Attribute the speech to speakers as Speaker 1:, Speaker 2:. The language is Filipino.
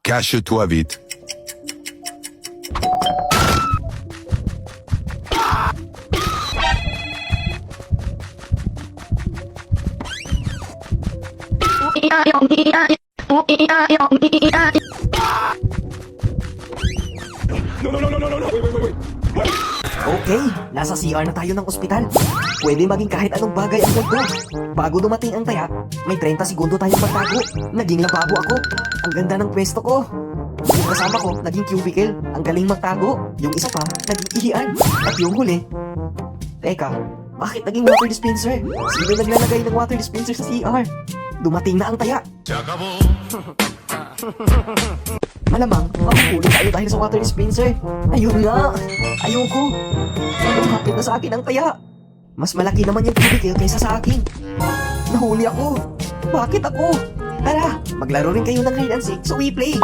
Speaker 1: Cache-toi vite.
Speaker 2: Okay, nasa CR na tayo ng ospital. Pwede maging kahit anong bagay ang mundo. Bago dumating ang taya, may 30 segundo tayong magtago. Naging lababo ako. Ang ganda ng pwesto ko. Yung kasama ko, naging cubicle. Ang galing magtago. Yung isa pa, naging ihian. At yung huli, teka, bakit naging water dispenser? Sino naglalagay ng water dispenser sa CR? Dumating na ang taya. Malamang, makukulit tayo dahil sa water dispenser. Ayun nga. Ayoko. Lumapit na sa akin ang taya. Mas malaki naman yung cubicle kaysa sa akin. Nahuli ako. Bakit ako? Tara, maglaro rin kayo ng hide and seek sa WePlay.